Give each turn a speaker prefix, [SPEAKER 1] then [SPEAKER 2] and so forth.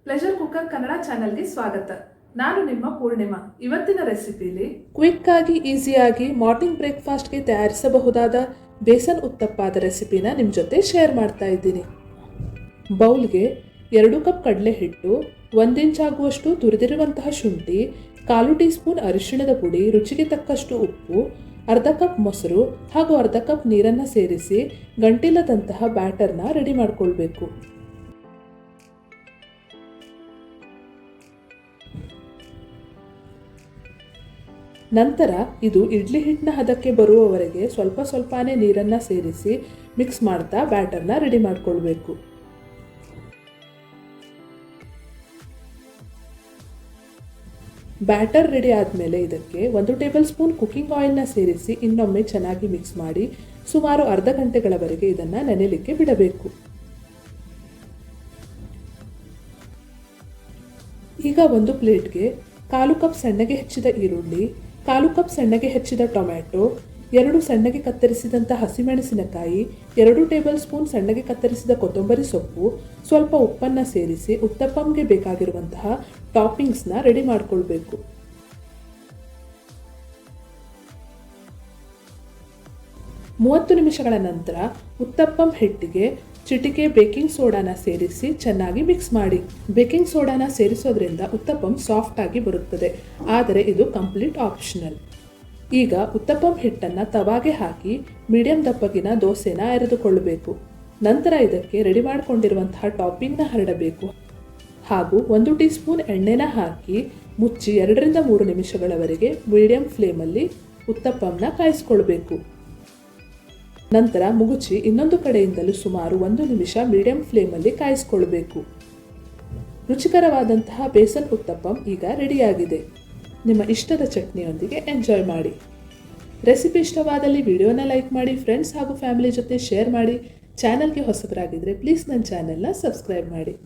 [SPEAKER 1] Pleasure cooker Kannada ಚಾನೆಲ್ಗೆ ಸ್ವಾಗತ. ನಾನು ನಿಮ್ಮ ಪೂರ್ಣಿಮಾ. ಇವತ್ತಿನ ರೆಸಿಪಿಲಿ ಕ್ವಿಕ್ ಆಗಿ ಈಸಿಯಾಗಿ ಮಾರ್ನಿಂಗ್ ಬ್ರೇಕ್ಫಾಸ್ಟ್ಗೆ ತಯಾರಿಸಬಹುದಾದ ಬೇಸನ್ ಉತ್ತಪ್ಪಾದ ರೆಸಿಪಿನ ನಿಮ್ಮ ಜೊತೆ ಶೇರ್ ಮಾಡ್ತಾ ಇದ್ದೀನಿ. ಬೌಲ್ಗೆ 2 ಕಪ್ ಕಡಲೆ ಹಿಟ್ಟು, 1 ಇಂಚ್ ಆಗುವಷ್ಟು ತುರಿದಿರುವಂತಹ ಶುಂಠಿ, 1/4 ಟೀ ಸ್ಪೂನ್ ಅರಿಶಿಣದ ಪುಡಿ, ರುಚಿಗೆ ತಕ್ಕಷ್ಟು ಉಪ್ಪು, ಅರ್ಧ ಕಪ್ ಮೊಸರು ಹಾಗೂ ಅರ್ಧ ಕಪ್ ನೀರನ್ನು ಸೇರಿಸಿ ಗಂಟಿಲ್ಲದಂತಹ ಬ್ಯಾಟರ್ನ ರೆಡಿ ಮಾಡಿಕೊಳ್ಬೇಕು. ನಂತರ ಇದು ಇಡ್ಲಿ ಹಿಟ್ಟಿನ ಹದಕ್ಕೆ ಬರುವವರೆಗೆ ಸ್ವಲ್ಪ ಸ್ವಲ್ಪನೇ ನೀರನ್ನು ಸೇರಿಸಿ ಮಿಕ್ಸ್ ಮಾಡ್ತಾ ಬ್ಯಾಟರ್ನ ರೆಡಿ ಮಾಡಿಕೊಳ್ಬೇಕು. ಬ್ಯಾಟರ್ ರೆಡಿ ಆದಮೇಲೆ ಇದಕ್ಕೆ 1 ಟೇಬಲ್ ಸ್ಪೂನ್ ಕುಕಿಂಗ್ ಆಯಿಲ್ನ ಸೇರಿಸಿ ಇನ್ನೊಮ್ಮೆ ಚೆನ್ನಾಗಿ ಮಿಕ್ಸ್ ಮಾಡಿ ಸುಮಾರು ಅರ್ಧ ಗಂಟೆಗಳವರೆಗೆ ಇದನ್ನು ನೆನೆಯಲಿಕ್ಕೆ ಬಿಡಬೇಕು. ಈಗ ಒಂದು ಪ್ಲೇಟ್ಗೆ 1/4 ಕಪ್ ಸಣ್ಣಗೆ ಹೆಚ್ಚಿದ ಈರುಳ್ಳಿ, 1/4 ಕಪ್ ಸಣ್ಣಗೆ ಹೆಚ್ಚಿದ ಟೊಮ್ಯಾಟೊ, 2 ಸಣ್ಣಗೆ ಕತ್ತರಿಸಿದಂಥ ಹಸಿಮೆಣಸಿನಕಾಯಿ, 2 ಟೇಬಲ್ ಸ್ಪೂನ್ ಸಣ್ಣಗೆ ಕತ್ತರಿಸಿದ ಕೊತ್ತಂಬರಿ ಸೊಪ್ಪು, ಸ್ವಲ್ಪ ಉಪ್ಪನ್ನು ಸೇರಿಸಿ ಉತ್ತಪ್ಪಂಗೆ ಬೇಕಾಗಿರುವಂತಹ ಟಾಪಿಂಗ್ಸ್ನ ರೆಡಿ ಮಾಡಿಕೊಳ್ಬೇಕು. ಮೂವತ್ತು ನಿಮಿಷಗಳ ನಂತರ ಉತ್ತಪ್ಪಂ ಹಿಟ್ಟಿಗೆ ಚಿಟಿಕೆ ಬೇಕಿಂಗ್ ಸೋಡಾನ ಸೇರಿಸಿ ಚೆನ್ನಾಗಿ ಮಿಕ್ಸ್ ಮಾಡಿ. ಬೇಕಿಂಗ್ ಸೋಡಾನ ಸೇರಿಸೋದ್ರಿಂದ ಉತ್ತಪ್ಪಂ ಸಾಫ್ಟ್ ಆಗಿ ಬರುತ್ತದೆ, ಆದರೆ ಇದು ಕಂಪ್ಲೀಟ್ ಆಪ್ಷನಲ್. ಈಗ ಉತ್ತಪ್ಪಂ ಹಿಟ್ಟನ್ನು ತವಾಗೆ ಹಾಕಿ ಮೀಡಿಯಂ ದಪ್ಪಗಿನ ದೋಸೆನ ಎರೆದುಕೊಳ್ಳಬೇಕು. ನಂತರ ಇದಕ್ಕೆ ರೆಡಿ ಮಾಡಿಕೊಂಡಿರುವಂತಹ ಟಾಪಿಂಗ್ನ ಹರಡಬೇಕು ಹಾಗೂ 1 ಟೀ ಸ್ಪೂನ್ ಎಣ್ಣೆನ ಹಾಕಿ ಮುಚ್ಚಿ 2 ರಿಂದ 3 ನಿಮಿಷಗಳವರೆಗೆ ಮೀಡಿಯಂ ಫ್ಲೇಮಲ್ಲಿ ಉತ್ತಪ್ಪಂನ ಕಾಯಿಸ್ಕೊಳ್ಬೇಕು. ನಂತರ ಮುಗುಚಿ ಇನ್ನೊಂದು ಕಡೆಯಿಂದಲೂ ಸುಮಾರು 1 ನಿಮಿಷ ಮೀಡಿಯಂ ಫ್ಲೇಮಲ್ಲಿ ಕಾಯಿಸ್ಕೊಳ್ಬೇಕು. ರುಚಿಕರವಾದಂತಹ ಬೇಸನ್ ಉತ್ತಪ್ಪಂ ಈಗ ರೆಡಿಯಾಗಿದೆ. ನಿಮ್ಮ ಇಷ್ಟದ ಚಟ್ನಿಯೊಂದಿಗೆ ಎಂಜಾಯ್ ಮಾಡಿ. ರೆಸಿಪಿ ಇಷ್ಟವಾದಲ್ಲಿ ವಿಡಿಯೋನ ಲೈಕ್ ಮಾಡಿ, ಫ್ರೆಂಡ್ಸ್ ಹಾಗೂ ಫ್ಯಾಮಿಲಿ ಜೊತೆ ಶೇರ್ ಮಾಡಿ. ಚಾನಲ್ಗೆ ಹೊಸಬರಾಗಿದ್ದರೆ ಪ್ಲೀಸ್ ನನ್ನ ಚಾನೆಲ್ನ ಸಬ್ಸ್ಕ್ರೈಬ್ ಮಾಡಿ.